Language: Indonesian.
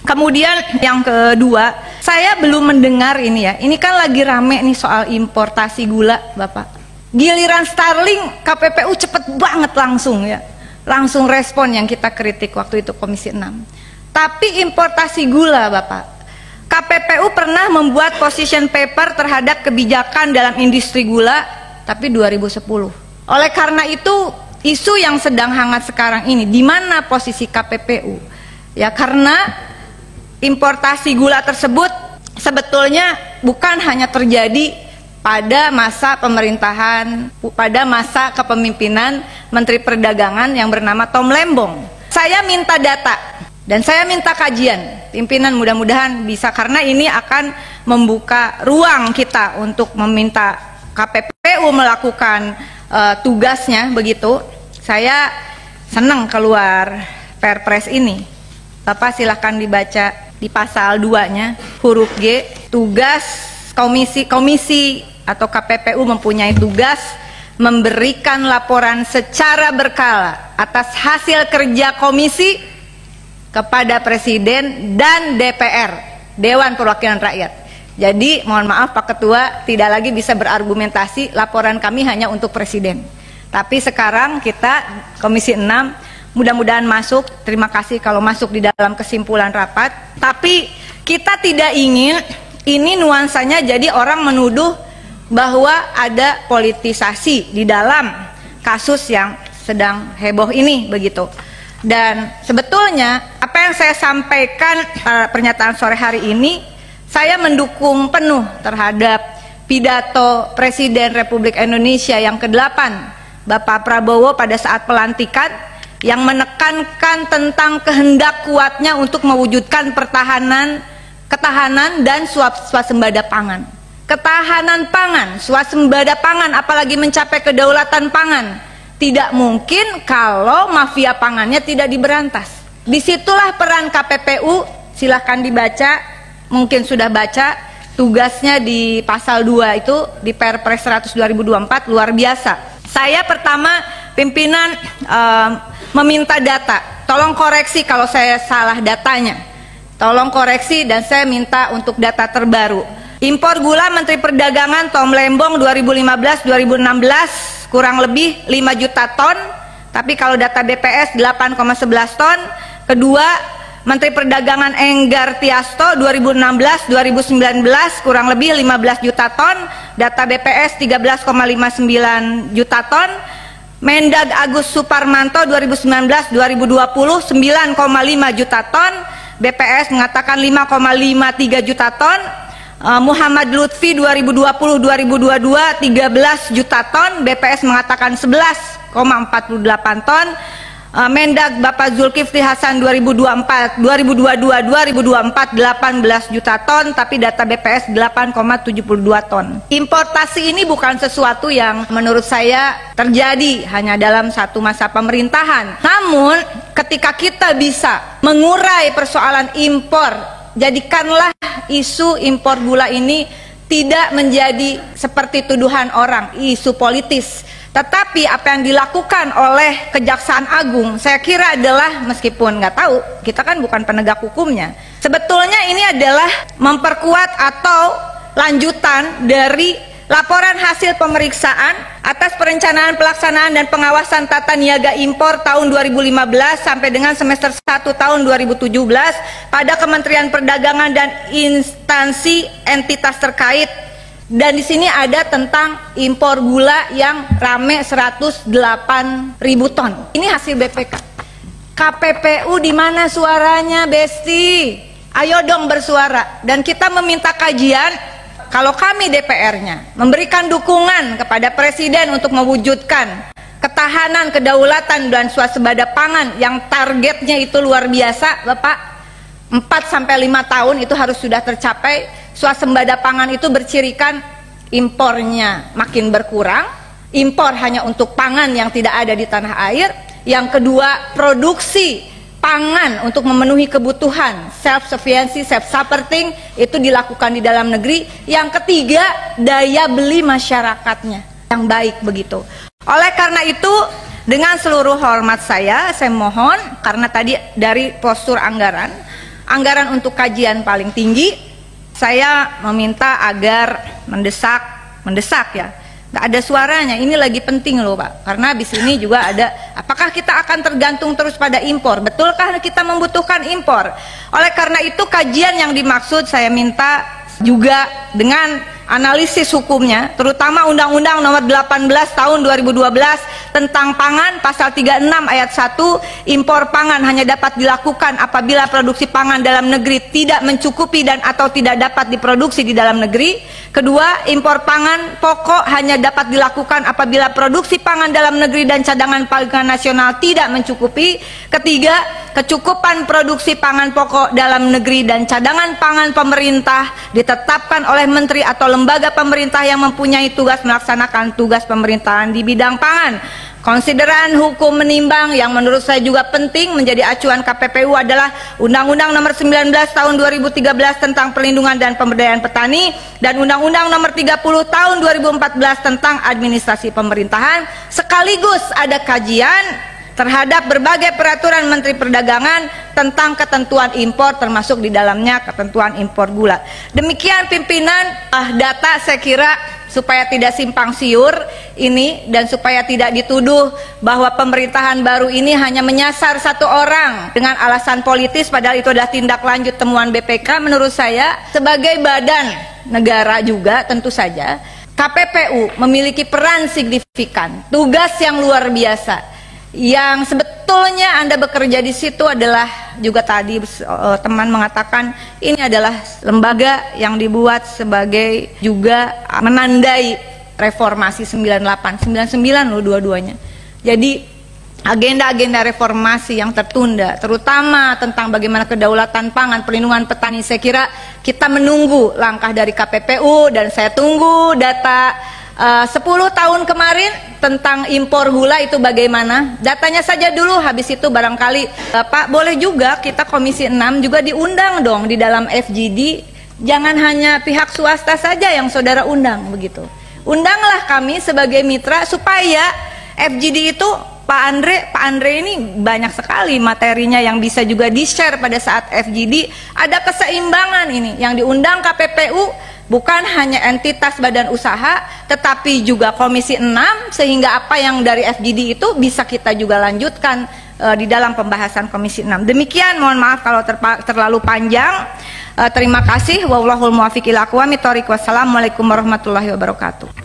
Kemudian yang kedua, saya belum mendengar ini ya. Ini kan lagi rame nih soal importasi gula, Bapak. Giliran Starling, KPPU cepet banget langsung ya. Langsung respon yang kita kritik waktu itu Komisi 6. Tapi importasi gula, Bapak, KPPU pernah membuat position paper terhadap kebijakan dalam industri gula, tapi 2010. Oleh karena itu, isu yang sedang hangat sekarang ini, di mana posisi KPPU? Ya, karena importasi gula tersebut sebetulnya bukan hanya terjadi pada masa pemerintahan, pada masa kepemimpinan Menteri Perdagangan yang bernama Tom Lembong. Saya minta data dan saya minta kajian. Pimpinan mudah-mudahan bisa, karena ini akan membuka ruang kita untuk meminta KPPU melakukan tugasnya begitu. Saya senang keluar Perpres ini. Bapak silahkan dibaca di pasal 2-nya huruf G, tugas komisi atau KPPU mempunyai tugas memberikan laporan secara berkala atas hasil kerja komisi kepada Presiden dan DPR, Dewan Perwakilan Rakyat. Jadi mohon maaf Pak Ketua, tidak lagi bisa berargumentasi laporan kami hanya untuk Presiden. Tapi sekarang kita Komisi 6 mudah-mudahan masuk, terima kasih kalau masuk di dalam kesimpulan rapat. Tapi kita tidak ingin ini nuansanya jadi orang menuduh bahwa ada politisasi di dalam kasus yang sedang heboh ini begitu. Dan sebetulnya apa yang saya sampaikan pernyataan sore hari ini, saya mendukung penuh terhadap pidato Presiden Republik Indonesia yang ke-8 Bapak Prabowo pada saat pelantikan, yang menekankan tentang kehendak kuatnya untuk mewujudkan ketahanan dan swasembada pangan. Ketahanan pangan, swasembada pangan, apalagi mencapai kedaulatan pangan, tidak mungkin kalau mafia pangannya tidak diberantas. Disitulah peran KPPU, silahkan dibaca, mungkin sudah baca, tugasnya di pasal 2 itu di Perpres 100 2024 luar biasa. Saya pertama pimpinan meminta data, tolong koreksi kalau saya salah datanya, tolong koreksi, dan saya minta untuk data terbaru. Impor gula Menteri Perdagangan Tom Lembong 2015-2016 kurang lebih 5 juta ton, tapi kalau data BPS 8,11 ton. Kedua, Menteri Perdagangan Enggar Tiasto 2016-2019 kurang lebih 15 juta ton, data BPS 13,59 juta ton. Mendag Agus Suparmanto 2019-2020 9,5 juta ton, BPS mengatakan 5,53 juta ton. Muhammad Lutfi 2020-2022 13 juta ton, BPS mengatakan 11,48 ton. Mendag Bapak Zulkifli Hasan 2022-2024 18 juta ton, tapi data BPS 8,72 ton. Importasi ini bukan sesuatu yang menurut saya terjadi hanya dalam satu masa pemerintahan. Namun ketika kita bisa mengurai persoalan impor, jadikanlah isu impor gula ini tidak menjadi seperti tuduhan orang, isu politis. Tetapi apa yang dilakukan oleh Kejaksaan Agung, saya kira adalah, meskipun nggak tahu, kita kan bukan penegak hukumnya, sebetulnya ini adalah memperkuat atau lanjutan dari laporan hasil pemeriksaan atas perencanaan, pelaksanaan, dan pengawasan tata niaga impor tahun 2015 sampai dengan semester 1 tahun 2017 pada Kementerian Perdagangan dan instansi entitas terkait. Dan di sini ada tentang impor gula yang rame 108.000 ton. Ini hasil BPK. KPPU di mana suaranya, Besti? Ayo dong bersuara. Dan kita meminta kajian. Kalau kami DPR-nya memberikan dukungan kepada Presiden untuk mewujudkan ketahanan, kedaulatan, dan swasembada pangan yang targetnya itu luar biasa, Bapak. 4-5 tahun itu harus sudah tercapai. Swasembada pangan itu bercirikan impornya makin berkurang, impor hanya untuk pangan yang tidak ada di tanah air. Yang kedua, produksi pangan untuk memenuhi kebutuhan, self sufficiency, self supporting, itu dilakukan di dalam negeri. Yang ketiga, daya beli masyarakatnya yang baik begitu. Oleh karena itu, dengan seluruh hormat saya mohon, karena tadi dari postur anggaran anggaran untuk kajian paling tinggi. Saya meminta agar mendesak ya, nggak ada suaranya, ini lagi penting loh Pak, karena di sini juga ada, apakah kita akan tergantung terus pada impor? Betulkah kita membutuhkan impor? Oleh karena itu kajian yang dimaksud saya minta juga dengan analisis hukumnya, terutama Undang-Undang Nomor 18 Tahun 2012 tentang pangan, pasal 36 ayat 1, impor pangan hanya dapat dilakukan apabila produksi pangan dalam negeri tidak mencukupi dan atau tidak dapat diproduksi di dalam negeri. Kedua, impor pangan pokok hanya dapat dilakukan apabila produksi pangan dalam negeri dan cadangan pangan nasional tidak mencukupi. Ketiga, kecukupan produksi pangan pokok dalam negeri dan cadangan pangan pemerintah ditetapkan oleh menteri atau lembaga pemerintah yang mempunyai tugas melaksanakan tugas pemerintahan di bidang pangan. Konsideran hukum menimbang yang menurut saya juga penting menjadi acuan KPPU adalah Undang-Undang Nomor 19 Tahun 2013 tentang Perlindungan dan Pemberdayaan Petani dan Undang-Undang Nomor 30 Tahun 2014 tentang Administrasi Pemerintahan, sekaligus ada kajian terhadap berbagai peraturan Menteri Perdagangan tentang ketentuan impor, termasuk di dalamnya ketentuan impor gula. Demikian pimpinan, data saya kira supaya tidak simpang siur ini dan supaya tidak dituduh bahwa pemerintahan baru ini hanya menyasar satu orang dengan alasan politis, padahal itu adalah tindak lanjut temuan BPK. Menurut saya sebagai badan negara juga tentu saja KPPU memiliki peran signifikan, tugas yang luar biasa. Yang sebetulnya Anda bekerja di situ adalah juga tadi teman mengatakan ini adalah lembaga yang dibuat sebagai juga menandai reformasi 98, 99 loh dua-duanya. Jadi agenda-agenda reformasi yang tertunda, terutama tentang bagaimana kedaulatan pangan, perlindungan petani, saya kira kita menunggu langkah dari KPPU dan saya tunggu data 10 tahun kemarin tentang impor gula itu bagaimana, datanya saja dulu, habis itu barangkali Bapak boleh juga kita Komisi 6 juga diundang dong di dalam FGD, jangan hanya pihak swasta saja yang saudara undang begitu, undanglah kami sebagai mitra supaya FGD itu Pak Andre ini banyak sekali materinya yang bisa juga di-share pada saat FGD, ada keseimbangan ini yang diundang KPPU. Bukan hanya entitas badan usaha, tetapi juga Komisi 6, sehingga apa yang dari FGD itu bisa kita juga lanjutkan di dalam pembahasan Komisi 6. Demikian, mohon maaf kalau terlalu panjang. Terima kasih. Wallahul muwaffiq ila aqwamit thoriq. Wassalamualaikum warahmatullahi wabarakatuh.